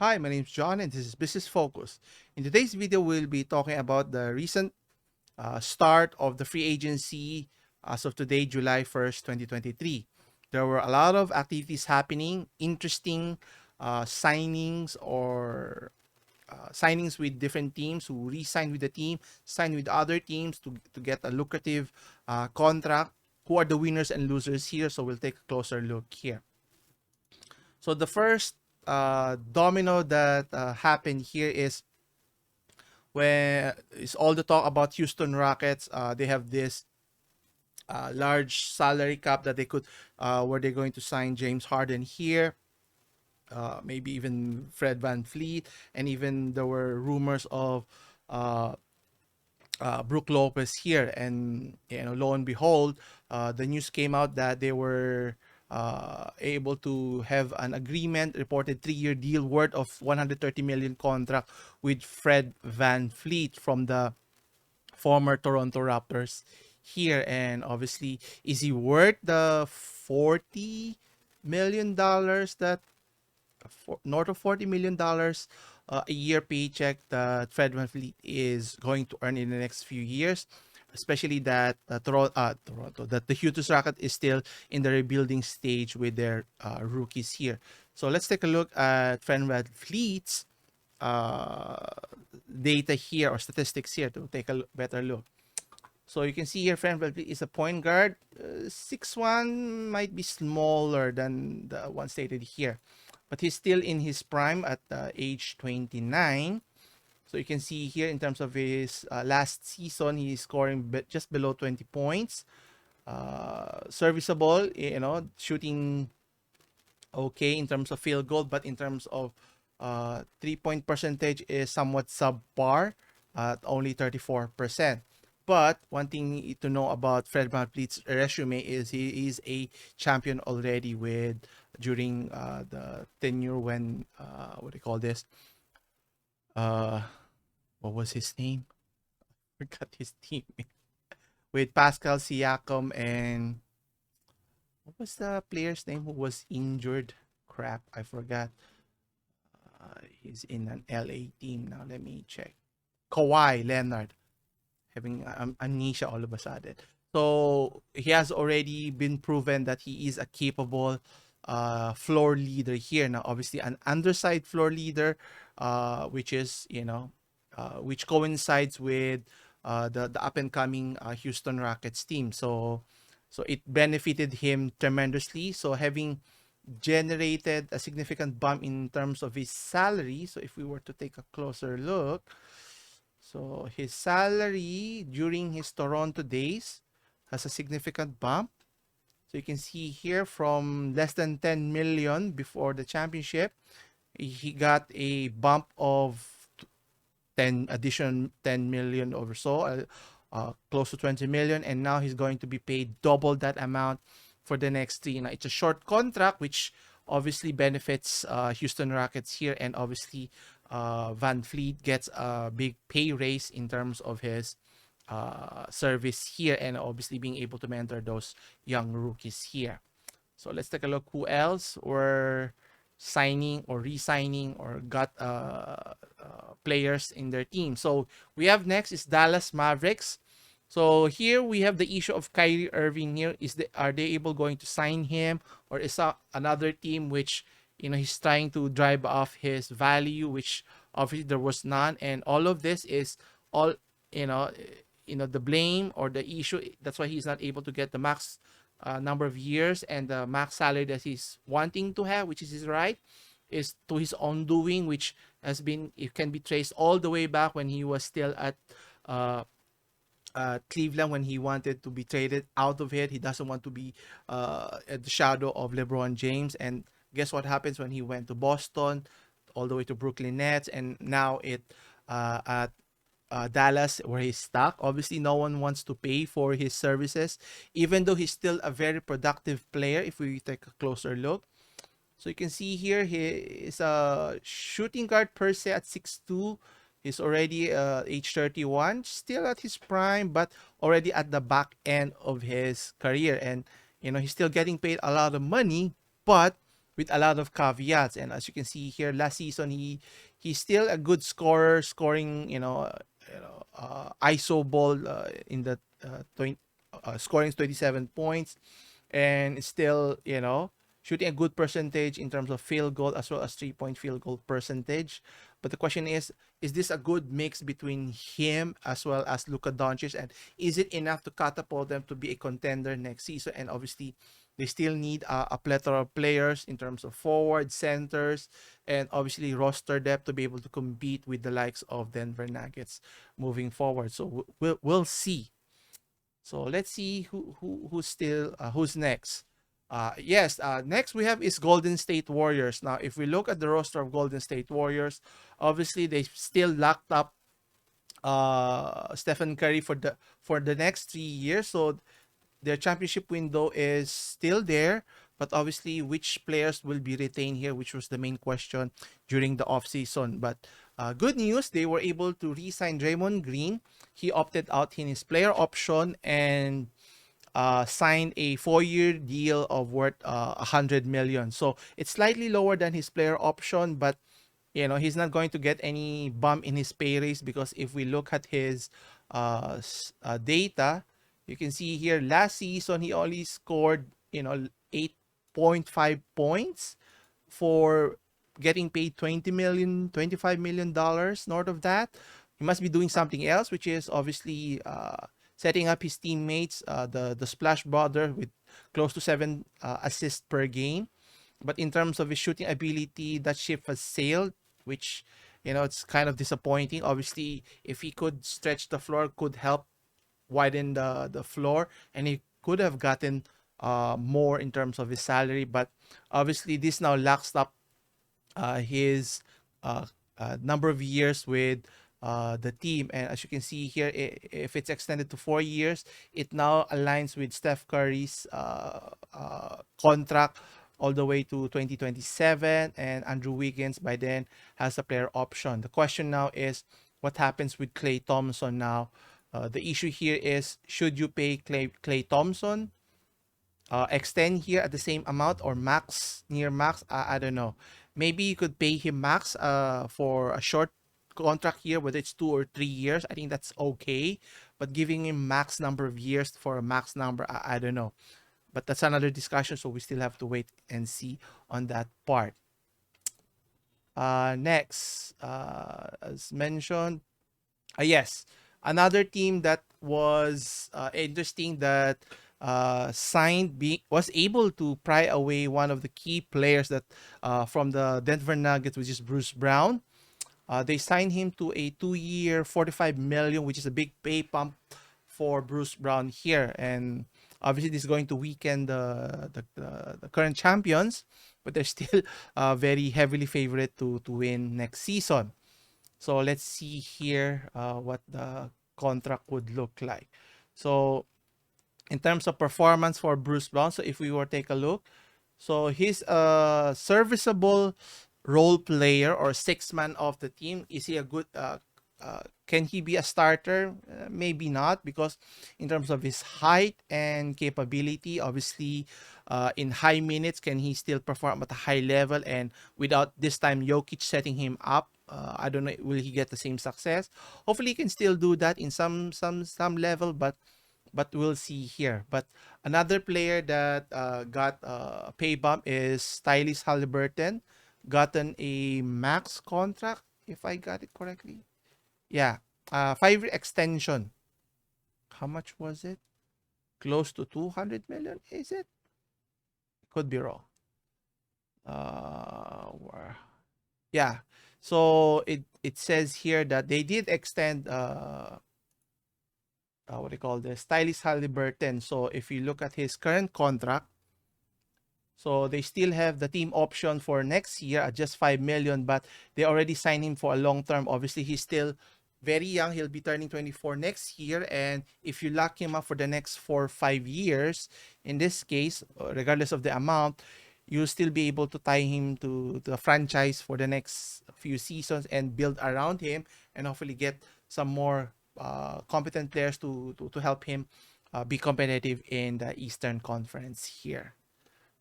Hi, my name is John and this is Business Focus. In today's video, we'll be talking about the recent start of the free agency as of today, July 1st, 2023. There were a lot of activities happening, interesting signings or signings with different teams who re-signed with the team, signed with other teams to get a lucrative contract. Who are the winners and losers here? So we'll take a closer look here. So the first domino that happened here is when it's all the talk about Houston Rockets. They have this large salary cap that they could, where they're going to sign James Harden here, maybe even Fred VanVleet, and even there were rumors of uh, Brook Lopez here. And lo and behold, the news came out that they were able to have an agreement, reported 3-year deal worth of 130 million contract with Fred VanVleet from the former Toronto Raptors here. And obviously, is he worth the $40 million that north of $40 million a year paycheck that Fred VanVleet is going to earn in the next few years, especially that Toronto, that the Houston Rockets is still in the rebuilding stage with their rookies here. So let's take a look at Fred VanVleet's uh, data here or statistics here to take a better look. So you can see here, Fred VanVleet is a point guard. 6'1", might be smaller than the one stated here, but he's still in his prime at age 29. So you can see here in terms of his last season, he's scoring just below 20 points. Serviceable, shooting okay in terms of field goal, but in terms of 3-point percentage is somewhat subpar at only 34%. But one thing to know about Fred VanVleet's resume is he is a champion already with during the tenure when what do you call this? Uh, what was his name? Forgot his team with Pascal Siakam and what was the player's name who was injured? Crap, I forgot. He's in an LA team now. Let me check. Kawhi Leonard, having amnesia all of a sudden. So he has already been proven that he is a capable floor leader here. Now, obviously, an underside floor leader, which is which coincides with the up and coming Houston Rockets team. So it benefited him tremendously. So having generated a significant bump in terms of his salary. So if we were to take a closer look, so his salary during his Toronto days has a significant bump. So you can see here from less than 10 million before the championship, he got a bump of 10 million or so, close to 20 million, and now he's going to be paid double that amount for the next 3. Now it's a short contract, which obviously benefits Houston Rockets here, and obviously VanVleet gets a big pay raise in terms of his service here, and obviously being able to mentor those young rookies here. So let's take a look who else were signing or re-signing or got players in their team. So we have next is Dallas Mavericks. So here we have the issue of Kyrie Irving here. Are they able going to sign him, or is another team which he's trying to drive off his value, which obviously there was none, and all of this is all the blame or the issue. That's why he's not able to get the max number of years and the max salary that he's wanting to have, which is his right, is to his own doing, which it can be traced all the way back when he was still at Cleveland, when he wanted to be traded out of it. He doesn't want to be at the shadow of LeBron James. And guess what happens when he went to Boston, all the way to Brooklyn Nets, and now at Dallas, where he's stuck. Obviously, no one wants to pay for his services, even though he's still a very productive player. If we take a closer look, so you can see here he is a shooting guard per se at 6'2". He's already age 31, still at his prime, but already at the back end of his career. And he's still getting paid a lot of money, but with a lot of caveats. And as you can see here, last season he's still a good scorer, scoring ISO ball in the 20, scoring 27 points, and still shooting a good percentage in terms of field goal as well as 3-point field goal percentage. But the question is this a good mix between him as well as Luka Doncic, and is it enough to catapult them to be a contender next season? And obviously they still need a plethora of players in terms of forward, centers, and obviously roster depth to be able to compete with the likes of Denver Nuggets moving forward. So we'll see. So let's see who's next. Yes, next we have is Golden State Warriors. Now, if we look at the roster of Golden State Warriors, obviously they still locked up Stephen Curry for the next 3 years. So their championship window is still there, but obviously which players will be retained here, which was the main question during the offseason. But good news, they were able to re-sign Draymond Green. He opted out in his player option and signed a 4-year deal of worth 100 million. So it's slightly lower than his player option, but he's not going to get any bump in his pay raise, because if we look at his data, you can see here last season he only scored 8.5 points for getting paid $25 million north of that. He must be doing something else, which is obviously setting up his teammates, the Splash Brother, with close to 7 assists per game. But in terms of his shooting ability, that ship has sailed, which it's kind of disappointing. Obviously, if he could stretch the floor, could help widen the floor, and he could have gotten more in terms of his salary. But obviously this now locks up his number of years with the team. And as you can see here, if it's extended to 4 years, it now aligns with Steph Curry's contract all the way to 2027, and Andrew Wiggins by then has a player option. The question now is, what happens with Klay Thompson now? The issue here is, should you pay Klay Thompson, extend here at the same amount, or near max? I don't know. Maybe you could pay him max for a short contract here, whether it's 2 or 3 years. I think that's okay. But giving him max number of years for a max number, I don't know. But that's another discussion, so we still have to wait and see on that part. Next, as mentioned, yes, another team that was interesting that was able to pry away one of the key players that from the Denver Nuggets, which is Bruce Brown. They signed him to a 2-year, $45 million, which is a big pay pump for Bruce Brown here. And obviously, this is going to weaken the current champions, but they're still very heavily favored to win next season. So let's see here what the contract would look like. So in terms of performance for Bruce Brown, so if we were to take a look, so he's a serviceable role player or sixth man of the team. Is he a good can he be a starter? Maybe not, because in terms of his height and capability, obviously in high minutes, can he still perform at a high level, and without this time Jokic setting him up? I don't know, will he get the same success? Hopefully he can still do that in some level, but we'll see here. But another player that got a pay bump is Tyrese Haliburton, gotten a max contract, if I got it correctly. Yeah, 5-year extension. How much was it? Close to 200 million, is it? Could be wrong. Yeah. So it says here that they did extend what do you call this? Tyrese Haliburton. So if you look at his current contract, so they still have the team option for next year at just $5 million, but they already signed him for a long term. Obviously, he's still very young. He'll be turning 24 next year. And if you lock him up for the next 4 or 5 years, in this case, regardless of the amount, you'll still be able to tie him to the franchise for the next few seasons and build around him, and hopefully get some more competent players to help him be competitive in the Eastern Conference here.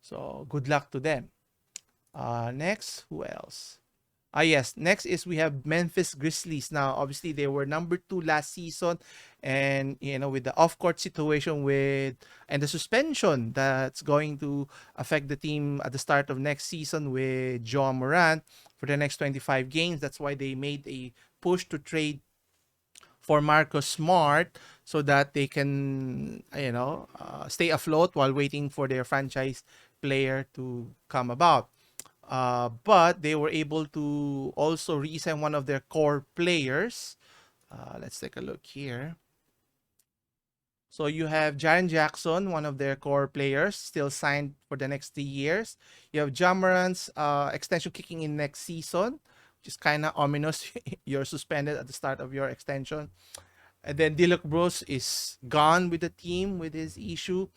So good luck to them. Next, who else? Yes. Next is we have Memphis Grizzlies. Now, obviously, they were number two last season, and with the off-court situation and the suspension that's going to affect the team at the start of next season with John Morant for the next 25 games. That's why they made a push to trade for Marcus Smart so that they can, stay afloat while waiting for their franchise player to come about. But they were able to also re-sign one of their core players. Let's take a look here. So you have Jaren Jackson, one of their core players, still signed for the next 3 years. You have Jamarant's extension kicking in next season, which is kind of ominous. You're suspended at the start of your extension. And then Dilok Bros is gone with the team with his issue.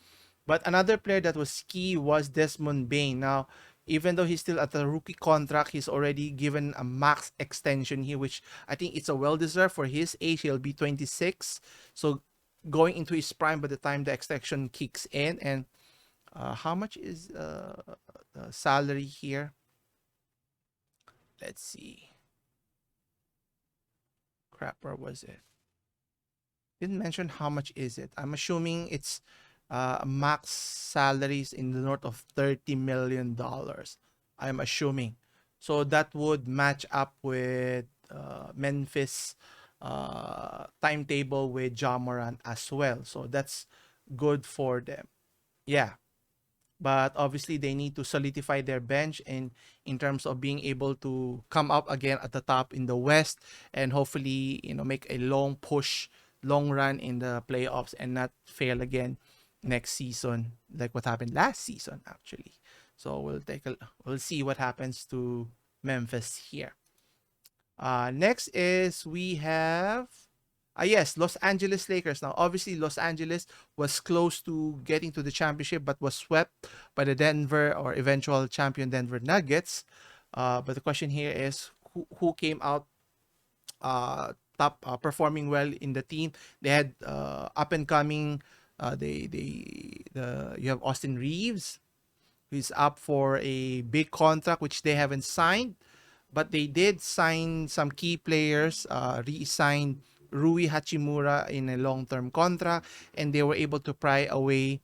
But another player that was key was Desmond Bane. Now, even though he's still at a rookie contract, he's already given a max extension here, which I think it's a well-deserved for his age. He'll be 26. So going into his prime by the time the extension kicks in. And how much is the salary here? Let's see. Crap, where was it? Didn't mention how much is it. I'm assuming it's max salaries in the north of $30 million. I'm assuming. So that would match up with Memphis timetable with Ja Morant as well. So that's good for them. Yeah. But obviously they need to solidify their bench in terms of being able to come up again at the top in the West and hopefully make a long run in the playoffs and not fail again next season like what happened last season actually. So we'll see what happens to Memphis here. Next is we have yes, Los Angeles Lakers. Now, obviously, Los Angeles was close to getting to the championship, but was swept by the Denver or eventual champion Denver Nuggets. But the question here is who came out top performing well in the team. They had up and coming. You have Austin Reeves, who's up for a big contract which they haven't signed, but they did sign some key players. Re-signed Rui Hachimura in a long-term contract, and they were able to pry away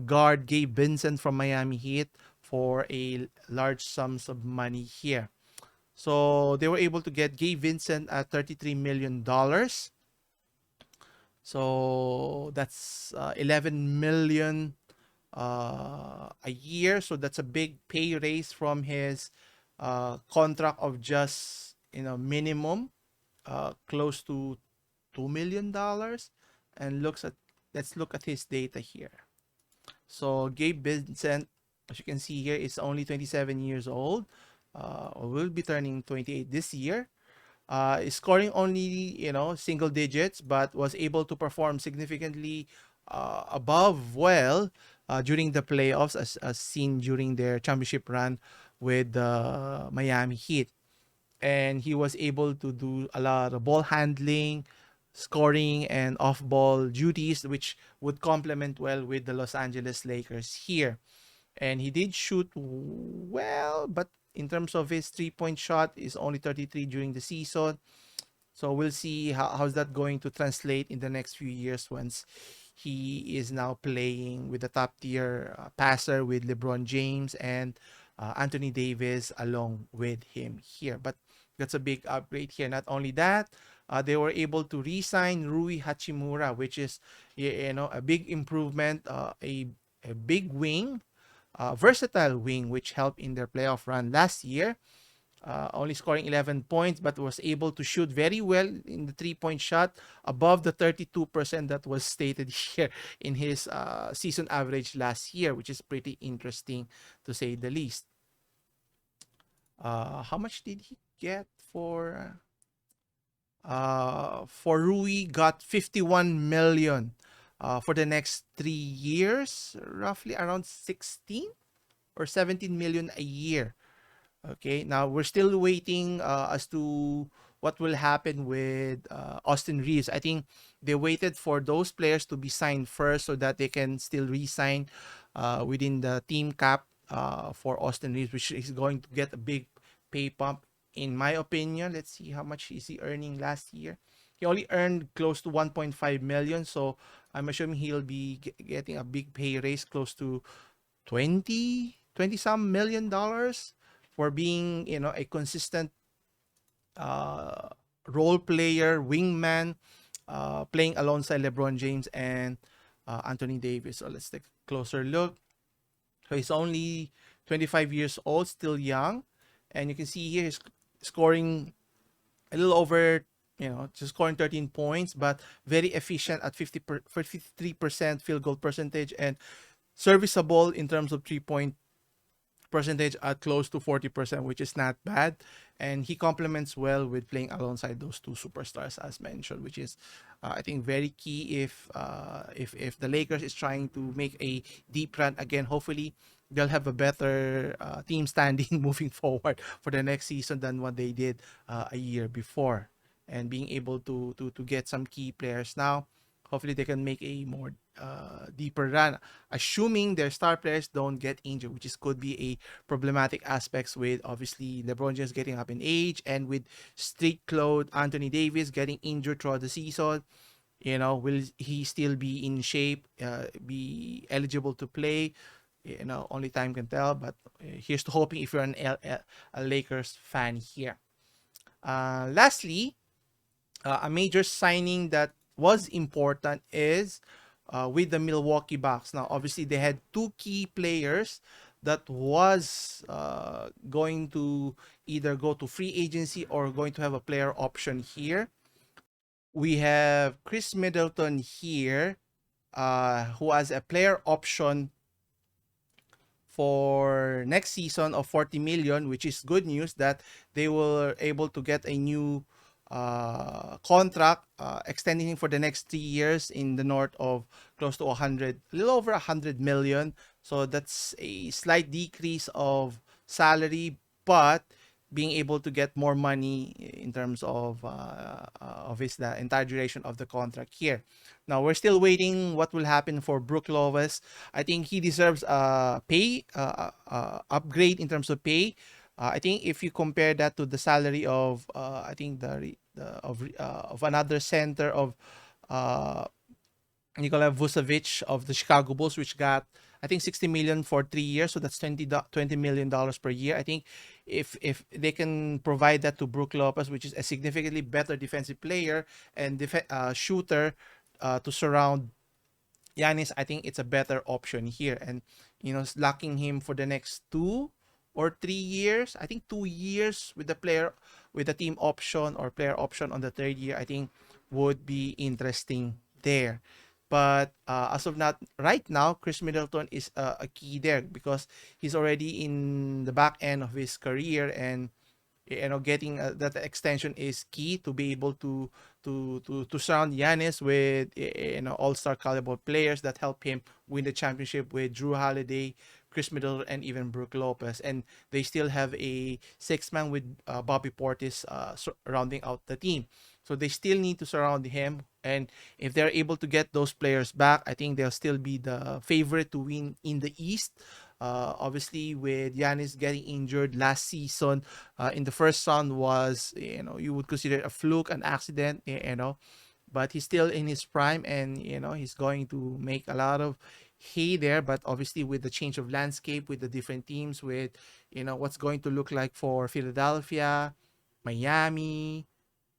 guard Gabe Vincent from Miami Heat for a large sums of money here. So they were able to get Gabe Vincent at $33 million. So that's 11 million a year. So that's a big pay raise from his contract of just minimum close to $2 million. And let's look at his data here. So Gabe Vincent, as you can see here, is only 27 years old. Will be turning 28 this year. Is scoring only single digits, but was able to perform significantly above during the playoffs, as seen during their championship run with the Miami Heat. And he was able to do a lot of ball handling, scoring, and off-ball duties, which would complement well with the Los Angeles Lakers here. And he did shoot well, but in terms of his three-point shot is only 33 during the season. So we'll see how's that going to translate in the next few years once he is now playing with the top-tier passer with LeBron James and Anthony Davis along with him here. But that's a big upgrade here. Not only that, they were able to re-sign Rui Hachimura, which is a big improvement, a big wing, versatile wing, which helped in their playoff run last year. Only scoring 11 points, but was able to shoot very well in the three-point shot, above the 32% that was stated here in his season average last year, which is pretty interesting to say the least. How much did he get for Rui? Got 51 million for the next 3 years, roughly around 16 or 17 million a year. Okay, now we're still waiting as to what will happen with Austin Reeves. I think they waited for those players to be signed first so that they can still re-sign within the team cap for Austin Reeves, which is going to get a big pay pump, in my opinion. Let's see how much is he earning last year. He only earned close to 1.5 million, so I'm assuming he'll be getting a big pay raise close to 20 some million dollars for being, a consistent uh, role player, wingman, playing alongside LeBron James and Anthony Davis. So let's take a closer look. So he's only 25 years old, still young, and you can see here he's scoring a little over, just scoring 13 points, but very efficient at 53% field goal percentage, and serviceable in terms of 3-point percentage at close to 40%, which is not bad. And he complements well with playing alongside those two superstars, as mentioned, which is, I think, very key if the Lakers is trying to make a deep run again. Hopefully, they'll have a better team standing moving forward for the next season than what they did a year before, and being able to get some key players now. Hopefully, they can make a more deeper run, assuming their star players don't get injured, which is could be a problematic aspects with obviously LeBron James getting up in age, and with street clothes Anthony Davis getting injured throughout the season. Will he still be in shape, be eligible to play? Only time can tell. But here's to hoping if you're a Lakers fan here. Lastly, a major signing that was important is with the Milwaukee Bucks. Now, obviously, they had two key players that was going to either go to free agency or going to have a player option here. We have Khris Middleton here, who has a player option for next season of 40 million, which is good news that they were able to get a new contract, extending him for the next 3 years in the north of close to 100, a little over 100 million. So that's a slight decrease of salary, but being able to get more money in terms of the entire duration of the contract here. Now we're still waiting what will happen for Brook Lopez. I think he deserves a pay upgrade in terms of pay. I think if you compare that to the salary of I think of another center of Nikola Vucevic of the Chicago Bulls, which got I think 60 million for 3 years, so that's $20 million per year. I think if they can provide that to Brook Lopez, which is a significantly better defensive player and shooter to surround Giannis, I think it's a better option here. And locking him for the next 2 or 3 years, I think 2 years with the team option or player option on the third year, I think would be interesting there. But as of right now, Khris Middleton is a key there because he's already in the back end of his career, and getting that extension is key to be able to surround Giannis with all-star caliber players that help him win the championship with Jrue Holiday, Khris Middleton, and even Brook Lopez. And they still have a six-man with Bobby Portis rounding out the team. So they still need to surround him. And if they're able to get those players back, I think they'll still be the favorite to win in the East. Obviously, with Giannis getting injured last season in the first round was, you would consider a fluke, an accident, but he's still in his prime, and he's going to make a lot of hay there. But obviously, with the change of landscape, with the different teams, with what's going to look like for Philadelphia, Miami,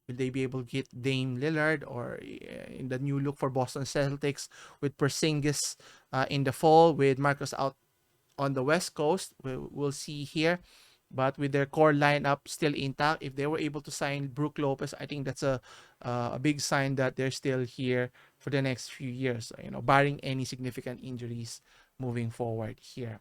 will they be able to get Dame Lillard, or in the new look for Boston Celtics with Porzingis in the fall, with Marcus out on the West Coast? We'll see here. But with their core lineup still intact, if they were able to sign Brook Lopez, I think that's a big sign that they're still here for the next few years, barring any significant injuries moving forward here.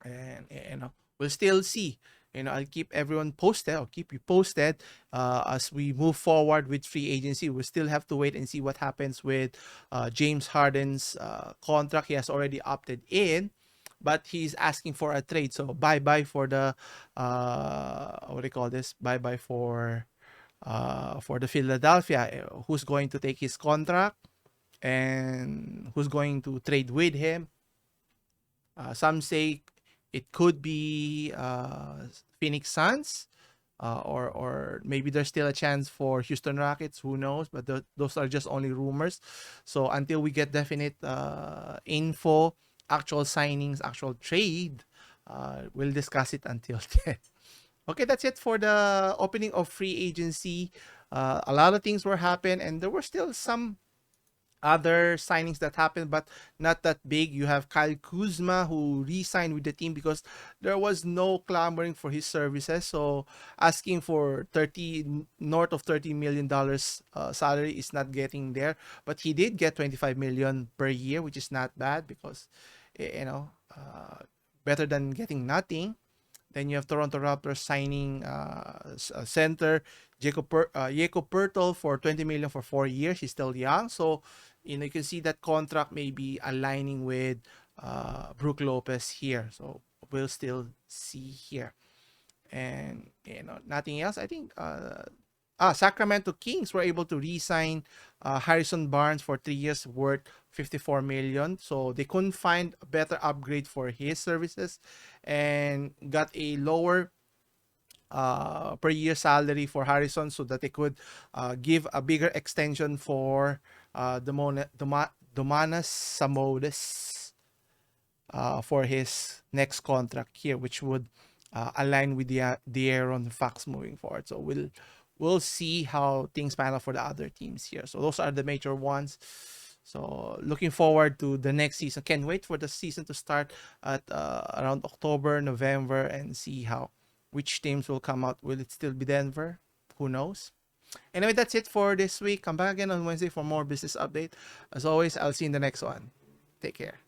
And we'll still see. I'll keep everyone posted. I'll keep you posted as we move forward with free agency. We still have to wait and see what happens with James Harden's contract. He has already opted in, but he's asking for a trade. So bye-bye for the what do you call this? Bye-bye for the Philadelphia. Who's going to take his contract and who's going to trade with him? Some say It could be Phoenix Suns, or maybe there's still a chance for Houston Rockets. Who knows? But those are just only rumors. So until we get definite info, actual signings, actual trade, we'll discuss it until then. Okay, that's it for the opening of free agency. A lot of things were happening, and there were still some other signings that happened, but not that big. You have Kyle Kuzma, who re-signed with the team because there was no clamoring for his services. So asking for north of $30 million salary is not getting there. But he did get 25 million per year, which is not bad because, better than getting nothing. Then you have Toronto Raptors signing center Jakob Pertl for 20 million for 4 years. He's still young, so you can see that contract may be aligning with Brook Lopez here. So we'll still see here, and nothing else. I think Sacramento Kings were able to re-sign Harrison Barnes for 3 years, worth 54 million. So they couldn't find a better upgrade for his services, and got a lower per year salary for Harrison so that they could give a bigger extension for Domantas Sabonis for his next contract here, which would align with the De'Aaron Fox moving forward. So we'll see how things pan out for the other teams here. So those are the major ones. So looking forward to the next season. Can't wait for the season to start at around October, November, and see which teams will come out. Will it still be Denver? Who knows? Anyway, that's it for this week. Come back again on Wednesday for more business update. As always, I'll see you in the next one. Take care.